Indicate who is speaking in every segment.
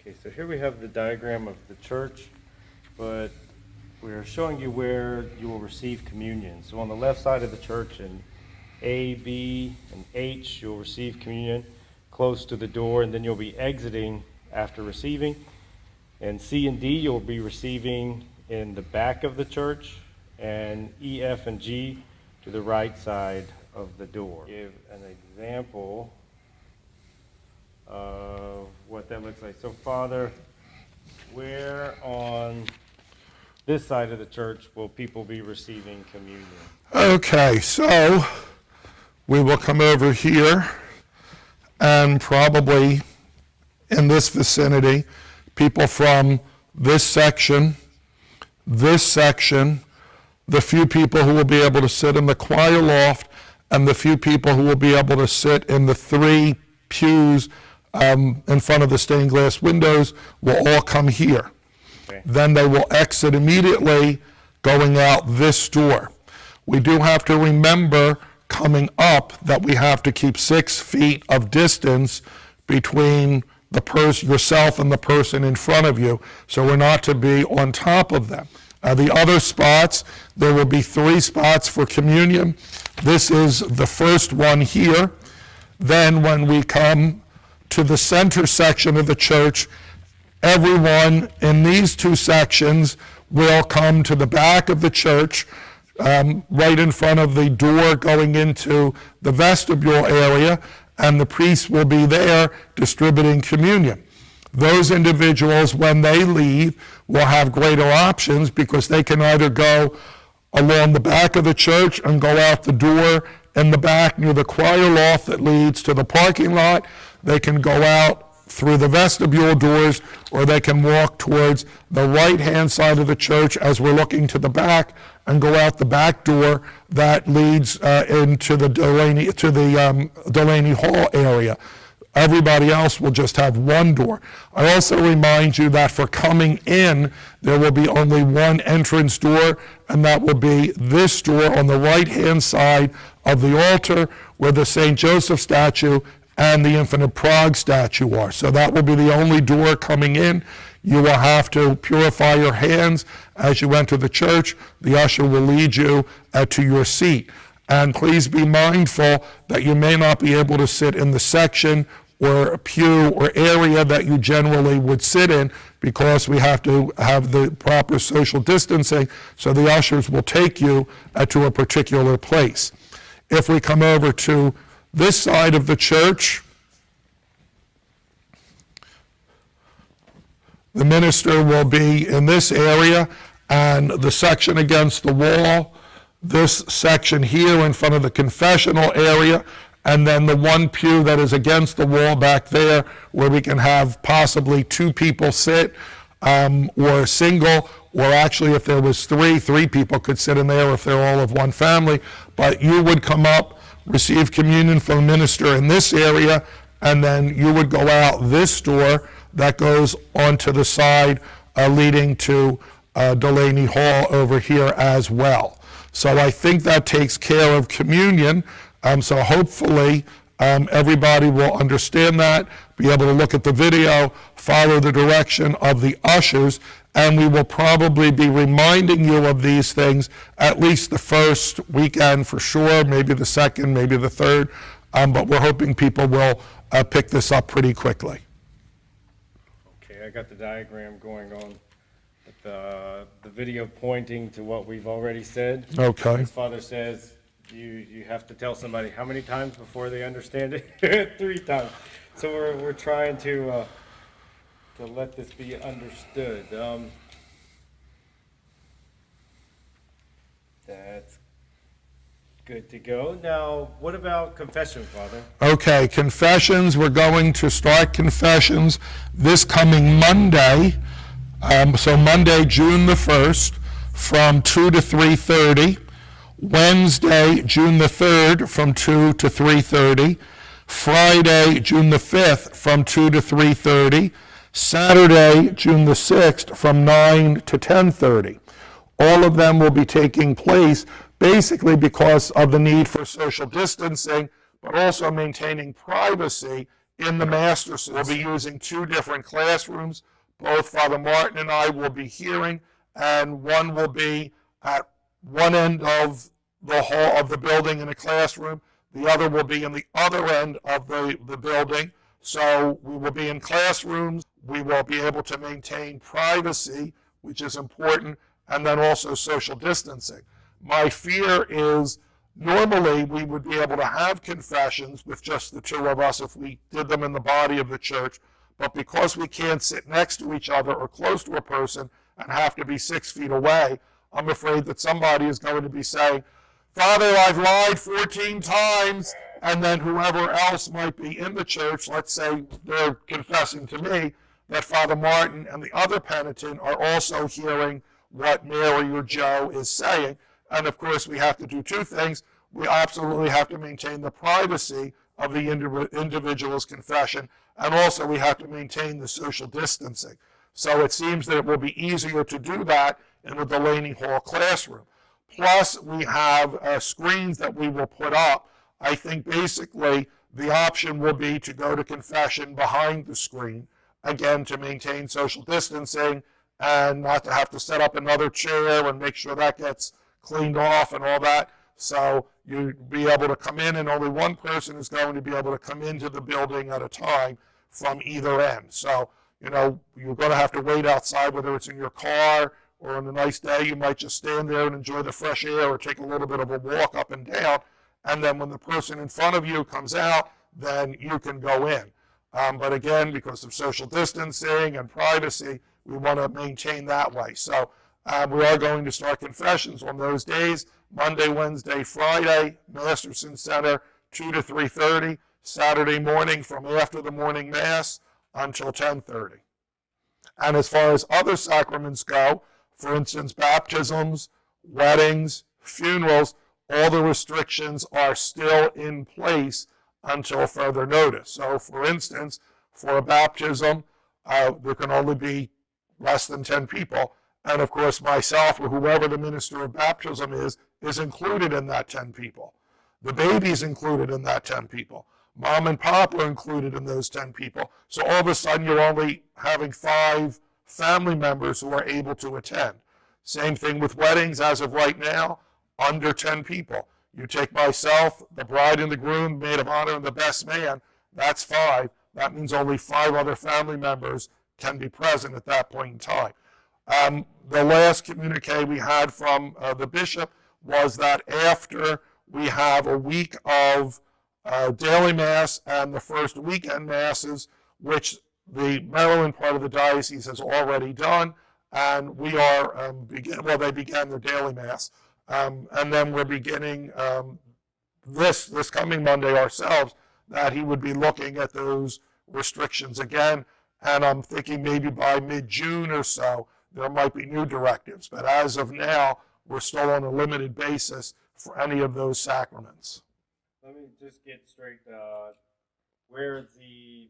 Speaker 1: Okay, so here we have the diagram of the church, but we're showing you where you will receive communion. So on the left side of the church in A, B, and H, you'll receive communion close to the door, and then you'll be exiting after receiving. And C and D, you'll be receiving in the back of the church, and E, F, and G to the right side of the door. Give an example of what that looks like. So, Father, where on this side of the church will people be receiving communion?
Speaker 2: Okay, so we will come over here, and probably in this vicinity, people from this section, the few people who will be able to sit in the choir loft, and the few people who will be able to sit in the three pews in front of the stained glass windows will all come here.
Speaker 1: Okay.
Speaker 2: Then they will exit immediately going out this door. We do have to remember coming up that we have to keep 6 feet of distance between yourself and the person in front of you, so we're not to be on top of them. The other spots, there will be 3 spots for communion. This is the first one here. Then when we come to the center section of the church, everyone in these 2 sections will come to the back of the church, right in front of the door going into the vestibule area, and the priest will be there distributing communion. Those individuals, when they leave, will have greater options because they can either go along the back of the church and go out the door in the back near the choir loft that leads to the parking lot. They can go out through the vestibule doors, or they can walk towards the right-hand side of the church as we're looking to the back and go out the back door that leads into the Delaney Hall area. Everybody else will just have one door. I also remind you that for coming in, there will be only one entrance door, and that will be this door on the right-hand side of the altar where the St. Joseph statue and the Infant of Prague statue are. So that will be the only door coming in. You will have to purify your hands as you enter the church. The usher will lead you to your seat. And please be mindful that you may not be able to sit in the section or pew or area that you generally would sit in, because we have to have the proper social distancing, so the ushers will take you to a particular place. If we come over to this side of the church, the minister will be in this area, and the section against the wall, this section here in front of the confessional area, and then the one pew that is against the wall back there where we can have possibly 2 people sit, or single, or actually if there was 3 people could sit in there if they're all of one family. But you would come up, receive communion from the minister in this area, and then you would go out this door that goes onto the side leading to Delaney Hall over here as well. So I think that takes care of communion. So hopefully everybody will understand that, be able to look at the video, follow the direction of the ushers, and we will probably be reminding you of these things at least the first weekend for sure, maybe the second, maybe the third, but we're hoping people will pick this up pretty quickly.
Speaker 1: Okay, I got the diagram going on, with the video pointing to what we've already said.
Speaker 2: Okay.
Speaker 1: As Father says, you have to tell somebody how many times before they understand it? 3 times. So we're trying to let this be understood. That's good to go. Now, what about confession, Father?
Speaker 2: Okay, confessions. We're going to start confessions this coming Monday. So Monday, June the 1st, from 2 to 3:30. Wednesday, June the 3rd, from 2 to 3:30. Friday, June the 5th, from 2 to 3:30. Saturday, June the 6th, from 9 to 10:30. All of them will be taking place basically because of the need for social distancing, but also maintaining privacy in the master center. We'll be using 2 different classrooms. Both Father Martin and I will be hearing, and one will be at one end of the hall of the building in a classroom. The other will be in the other end of the building. So we will be in classrooms. We will be able to maintain privacy, which is important, and then also social distancing. My fear is normally we would be able to have confessions with just the 2 of us if we did them in the body of the church, but because we can't sit next to each other or close to a person and have to be 6 feet away, I'm afraid that somebody is going to be saying, Father, I've lied 14 times, and then whoever else might be in the church, let's say they're confessing to me, that Father Martin and the other penitent are also hearing what Mary or Joe is saying. And of course, we have to do 2 things. We absolutely have to maintain the privacy of the individual's confession, and also we have to maintain the social distancing. So it seems that it will be easier to do that in the Delaney Hall classroom. Plus, we have screens that we will put up. I think basically the option will be to go to confession behind the screen, again, to maintain social distancing and not to have to set up another chair and make sure that gets cleaned off and all that. So you'll be able to come in, and only one person is going to be able to come into the building at a time from either end. So, you're going to have to wait outside, whether it's in your car or on a nice day, you might just stand there and enjoy the fresh air or take a little bit of a walk up and down. And then when the person in front of you comes out, then you can go in. But again, because of social distancing and privacy, we want to maintain that way. So we are going to start confessions on those days, Monday, Wednesday, Friday, Masterson Center, 2 to 3:30, Saturday morning from after the morning Mass until 10:30. And as far as other sacraments go, for instance, baptisms, weddings, funerals, all the restrictions are still in place until further notice. So, for instance, for a baptism, there can only be less than 10 people. And of course, myself or whoever the minister of baptism is included in that 10 people. The baby's included in that 10 people. Mom and Pop are included in those 10 people. So all of a sudden, you're only having 5 family members who are able to attend. Same thing with weddings as of right now, under 10 people. You take myself, the bride and the groom, maid of honor, and the best man, that's 5. That means only 5 other family members can be present at that point in time. The last communique we had from the bishop was that after we have a week of daily Mass and the first weekend Masses, which the Maryland part of the diocese has already done, and we are, they began their daily Mass, and then we're beginning this coming Monday ourselves, that he would be looking at those restrictions again, and I'm thinking maybe by mid-June or so, there might be new directives, but as of now, we're still on a limited basis for any of those sacraments.
Speaker 1: Let me just get straight where the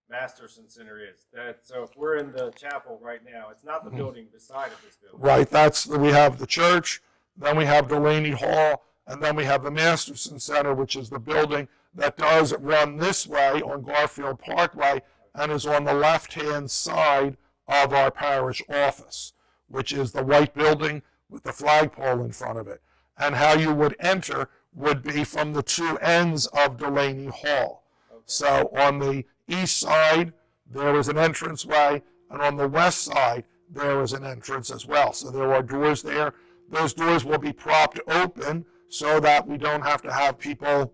Speaker 1: Masterson Center is. So if we're in the chapel right now, it's not the building beside of this building.
Speaker 2: Right, we have the church, then we have Delaney Hall, and then we have the Masterson Center, which is the building that does run this way on Garfield Parkway and is on the left-hand side of our parish office, which is the white building with the flagpole in front of it. And how you would enter would be from the 2 ends of Delaney Hall. Okay. So on the east side, there is an entranceway, and on the west side, there is an entrance as well. So there are doors there. Those doors will be propped open so that we don't have to have people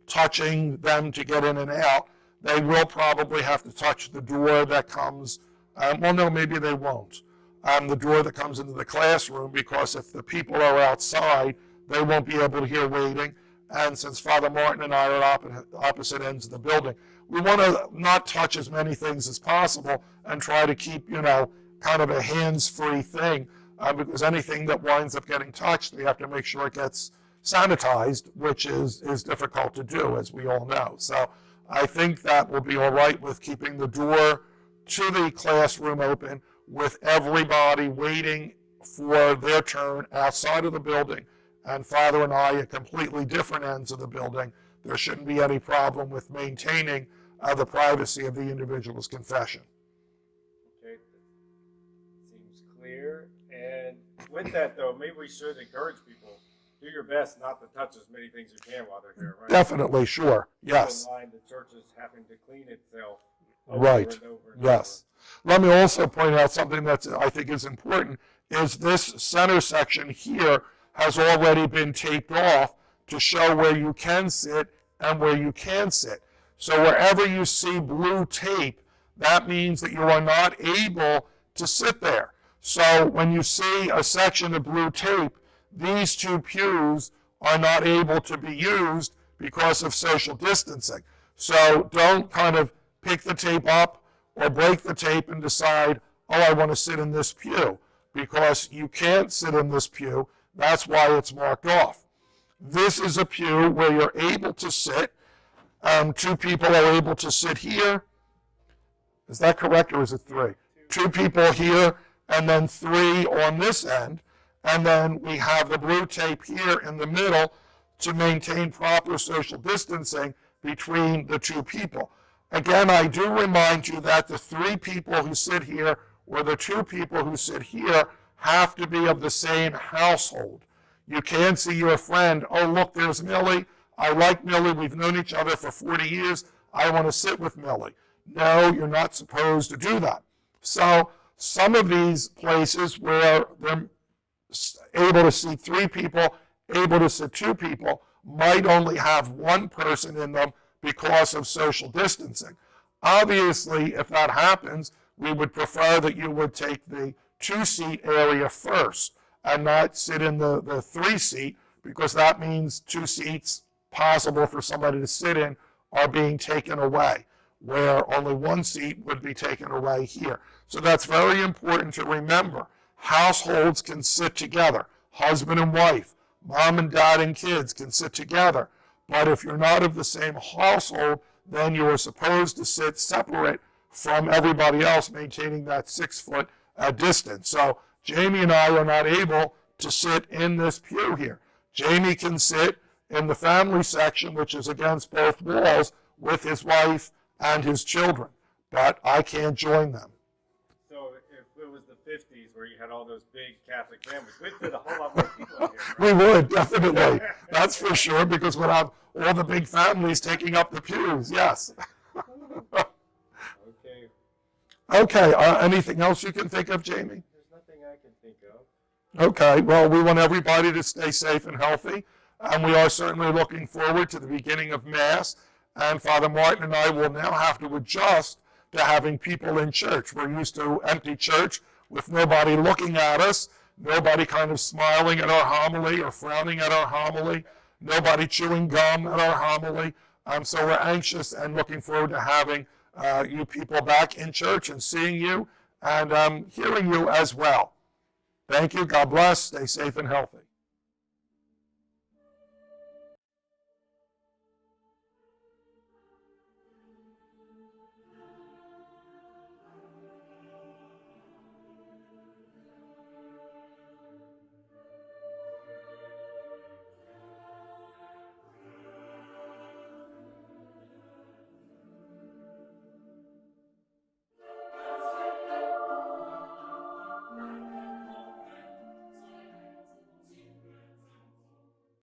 Speaker 2: touching them to get in and out. They will probably have to touch the door that comes, no, maybe they won't. The door that comes into the classroom, because if the people are outside, they won't be able to hear waiting. And since Father Martin and I are at opposite ends of the building, we want to not touch as many things as possible and try to keep, kind of a hands-free thing, because anything that winds up getting touched, we have to make sure it gets sanitized, which is difficult to do, as we all know. So I think that will be all right with keeping the door to the classroom open, with everybody waiting for their turn outside of the building, and Father and I at completely different ends of the building. There shouldn't be any problem with maintaining the privacy of the individual's confession.
Speaker 1: Okay, seems clear. And with that, though, maybe we should encourage people, do your best not to touch as many things you can while they're here, right?
Speaker 2: Definitely, sure, yes.
Speaker 1: In line, the church is having to clean itself
Speaker 2: Right,
Speaker 1: over and over and
Speaker 2: yes. Let me also point out something that I think is important, is this center section here has already been taped off to show where you can sit and where you can't sit. So wherever you see blue tape, that means that you are not able to sit there. So when you see a section of blue tape, these two pews are not able to be used because of social distancing. So don't kind of pick the tape up or break the tape and decide, oh, I want to sit in this pew, because you can't sit in this pew. That's why it's marked off. This is a pew where you're able to sit. Two people are able to sit here. Is that correct, or is it three? Two people here, and then three on this end. And then we have the blue tape here in the middle to maintain proper social distancing between the two people. Again, I do remind you that the three people who sit here or the two people who sit here have to be of the same household. You can't see your friend, oh, look, there's Millie. I like Millie. We've known each other for 40 years. I want to sit with Millie. No, you're not supposed to do that. So some of these places where they're able to seat three people, able to sit two people, might only have one person in them because of social distancing. Obviously, if that happens, we would prefer that you would take the two-seat area first and not sit in the three-seat, because that means two seats possible for somebody to sit in are being taken away, where only one seat would be taken away here. So that's very important to remember. Households can sit together. Husband and wife, mom and dad and kids can sit together. But if you're not of the same household, then you are supposed to sit separate from everybody else, maintaining that 6 foot distance. So Jamie and I are not able to sit in this pew here. Jamie can sit in the family section, which is against both walls, with his wife and his children, but I can't join them.
Speaker 1: So if it was the 50s where you had all those big Catholic families, we'd fit a whole lot more people in here, right?
Speaker 2: We would, definitely. That's for sure, because we'd have all the big families taking up the pews, yes.
Speaker 1: Okay.
Speaker 2: Okay, anything else you can think of, Jamie?
Speaker 1: There's nothing I can think of.
Speaker 2: Okay, well, we want everybody to stay safe and healthy, and we are certainly looking forward to the beginning of Mass, and Father Martin and I will now have to adjust to having people in church. We're used to empty church with nobody looking at us, nobody kind of smiling at our homily or frowning at our homily, nobody chewing gum at our homily. So we're anxious and looking forward to having you people back in church and seeing you and hearing you as well. Thank you. God bless. Stay safe and healthy.